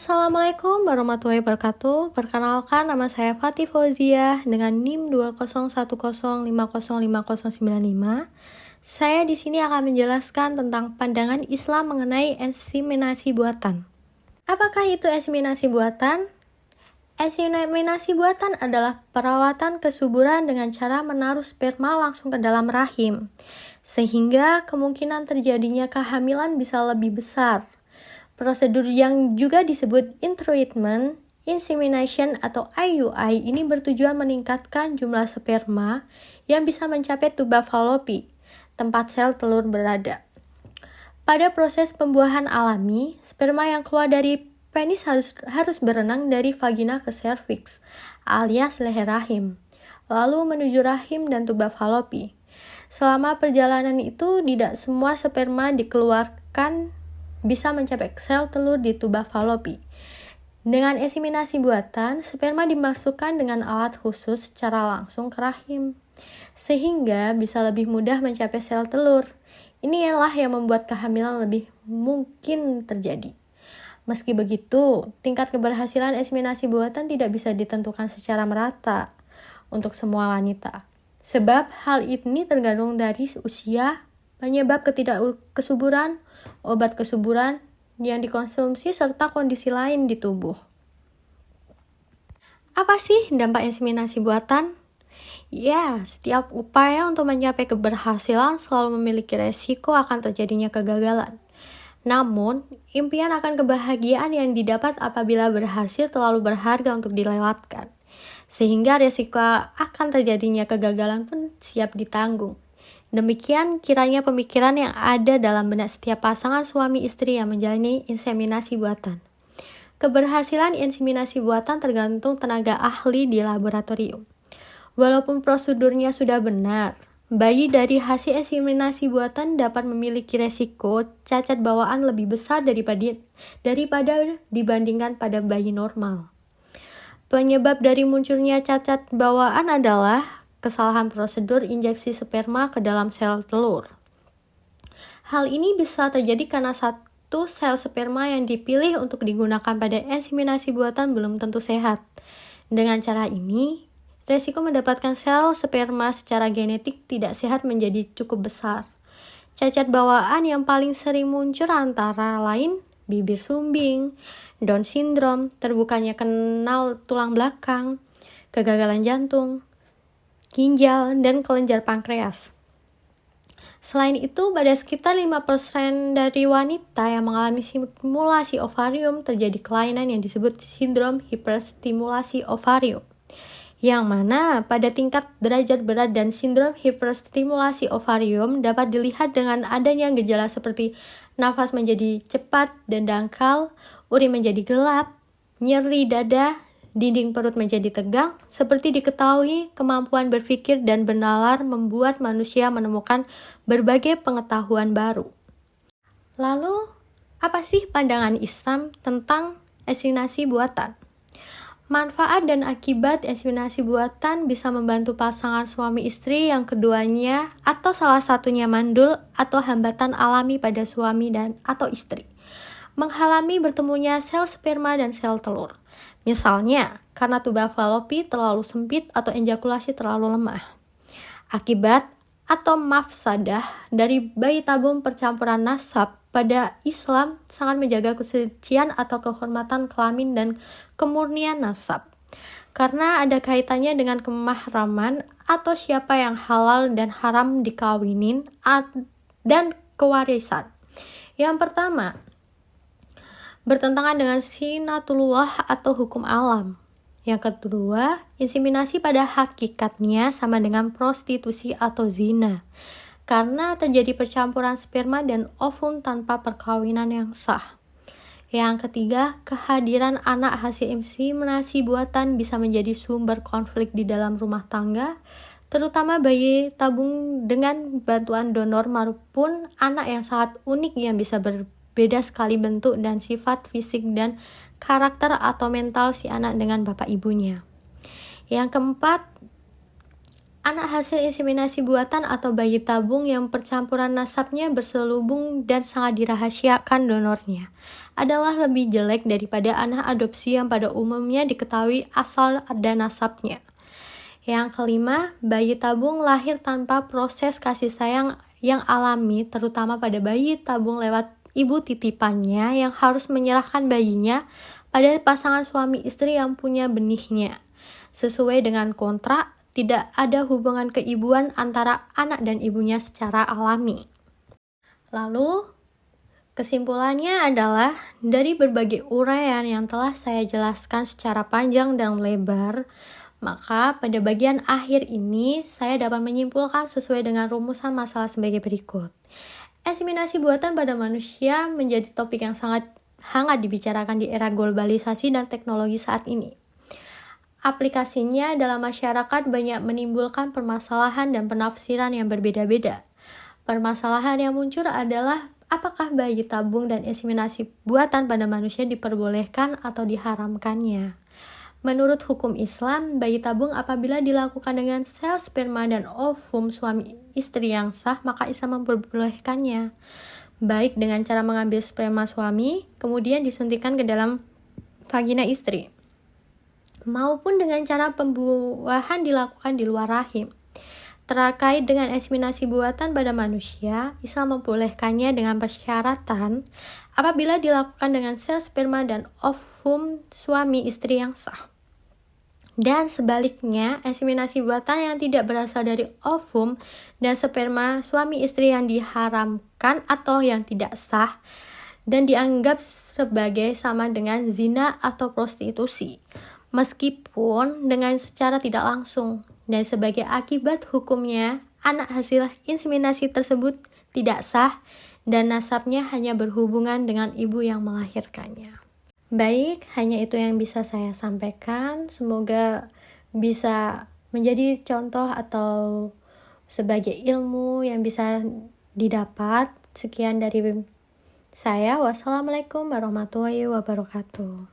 Assalamualaikum warahmatullahi wabarakatuh. Perkenalkan, nama saya Fatih Fauziah dengan NIM 20105050595. Saya di sini akan menjelaskan tentang pandangan Islam mengenai inseminasi buatan. Apakah itu inseminasi buatan? Inseminasi buatan adalah perawatan kesuburan dengan cara menaruh sperma langsung ke dalam rahim, sehingga kemungkinan terjadinya kehamilan bisa lebih besar. Prosedur yang juga disebut in-treatment insemination atau IUI ini bertujuan meningkatkan jumlah sperma yang bisa mencapai tuba falopi, tempat sel telur berada. Pada proses pembuahan alami, sperma yang keluar dari penis harus berenang dari vagina ke serviks, alias leher rahim, lalu menuju rahim dan tuba falopi. Selama perjalanan itu, tidak semua sperma dikeluarkan bisa mencapai sel telur di tuba falopi. Dengan inseminasi buatan, sperma dimasukkan dengan alat khusus secara langsung ke rahim, sehingga bisa lebih mudah mencapai sel telur. Inilah yang membuat kehamilan lebih mungkin terjadi. Meski begitu, tingkat keberhasilan inseminasi buatan tidak bisa ditentukan secara merata untuk semua wanita. Sebab hal ini tergantung dari usia, penyebab ketidakkesuburan, obat kesuburan yang dikonsumsi, serta kondisi lain di tubuh. Apa sih dampak inseminasi buatan? Ya, setiap upaya untuk mencapai keberhasilan selalu memiliki resiko akan terjadinya kegagalan. Namun, impian akan kebahagiaan yang didapat apabila berhasil terlalu berharga untuk dilewatkan, sehingga resiko akan terjadinya kegagalan pun siap ditanggung. Demikian kiranya pemikiran yang ada dalam benak setiap pasangan suami istri yang menjalani inseminasi buatan. Keberhasilan inseminasi buatan tergantung tenaga ahli di laboratorium. Walaupun prosedurnya sudah benar, bayi dari hasil inseminasi buatan dapat memiliki resiko cacat bawaan lebih besar daripada dibandingkan pada bayi normal. Penyebab dari munculnya cacat bawaan adalah kesalahan prosedur injeksi sperma ke dalam sel telur. Hal ini bisa terjadi karena satu sel sperma yang dipilih untuk digunakan pada inseminasi buatan belum tentu sehat. Dengan cara ini, resiko mendapatkan sel sperma secara genetik tidak sehat menjadi cukup besar. Cacat bawaan yang paling sering muncul antara lain bibir sumbing, Down syndrome, terbukanya kanal tulang belakang, kegagalan jantung, ginjal, dan kelenjar pankreas. Selain itu, pada sekitar 5% dari wanita yang mengalami stimulasi ovarium terjadi kelainan yang disebut sindrom hiperstimulasi ovarium, yang mana pada tingkat derajat berat dan sindrom hiperstimulasi ovarium dapat dilihat dengan adanya gejala seperti nafas menjadi cepat dan dangkal, urin menjadi gelap, nyeri dada, dinding perut menjadi tegang. Seperti diketahui, kemampuan berpikir dan bernalar membuat manusia menemukan berbagai pengetahuan baru. Lalu, apa sih pandangan Islam tentang inseminasi buatan? Manfaat dan akibat inseminasi buatan bisa membantu pasangan suami istri yang keduanya atau salah satunya mandul atau hambatan alami pada suami dan atau istri, menghalangi bertemunya sel sperma dan sel telur. Misalnya, karena tuba falopi terlalu sempit atau ejakulasi terlalu lemah. Akibat atau mafsadah dari bayi tabung percampuran nasab pada Islam sangat menjaga kesucian atau kehormatan kelamin dan kemurnian nasab, karena ada kaitannya dengan kemahraman atau siapa yang halal dan haram dikawinin dan kewarisan. Yang pertama, bertentangan dengan sunatullah atau hukum alam. Yang kedua, inseminasi pada hakikatnya sama dengan prostitusi atau zina, karena terjadi percampuran sperma dan ovum tanpa perkawinan yang sah. Yang ketiga, kehadiran anak hasil inseminasi buatan bisa menjadi sumber konflik di dalam rumah tangga, terutama bayi tabung dengan bantuan donor maupun anak yang sangat unik yang bisa berbeda sekali bentuk dan sifat fisik dan karakter atau mental si anak dengan bapak ibunya. Yang keempat, Anak hasil inseminasi buatan atau bayi tabung yang percampuran nasabnya berselubung dan sangat dirahasiakan donornya adalah lebih jelek daripada anak adopsi yang pada umumnya diketahui asal dan nasabnya. Yang kelima, bayi tabung lahir tanpa proses kasih sayang yang alami, terutama pada bayi tabung lewat ibu titipannya yang harus menyerahkan bayinya pada pasangan suami istri yang punya benihnya. Sesuai dengan kontrak, tidak ada hubungan keibuan antara anak dan ibunya secara alami. Lalu, kesimpulannya adalah dari berbagai uraian yang telah saya jelaskan secara panjang dan lebar, maka pada bagian akhir ini saya dapat menyimpulkan sesuai dengan rumusan masalah sebagai berikut. Inseminasi buatan pada manusia menjadi topik yang sangat hangat dibicarakan di era globalisasi dan teknologi saat ini. Aplikasinya dalam masyarakat banyak menimbulkan permasalahan dan penafsiran yang berbeda-beda. Permasalahan yang muncul adalah apakah bayi tabung dan inseminasi buatan pada manusia diperbolehkan atau diharamkannya. Menurut hukum Islam, bayi tabung apabila dilakukan dengan sel sperma dan ovum suami istri yang sah, maka Islam memperbolehkannya. Baik dengan cara mengambil sperma suami, kemudian disuntikkan ke dalam vagina istri, maupun dengan cara pembuahan dilakukan di luar rahim. Terkait dengan inseminasi buatan pada manusia, Islam membolehkannya dengan persyaratan apabila dilakukan dengan sel sperma dan ovum suami istri yang sah. Dan sebaliknya, inseminasi buatan yang tidak berasal dari ovum dan sperma suami istri yang diharamkan atau yang tidak sah dan dianggap sebagai sama dengan zina atau prostitusi, meskipun dengan secara tidak langsung, dan sebagai akibat hukumnya, anak hasil inseminasi tersebut tidak sah dan nasabnya hanya berhubungan dengan ibu yang melahirkannya. Baik, hanya itu yang bisa saya sampaikan. Semoga bisa menjadi contoh atau sebagai ilmu yang bisa didapat. Sekian dari saya. Wassalamualaikum warahmatullahi wabarakatuh.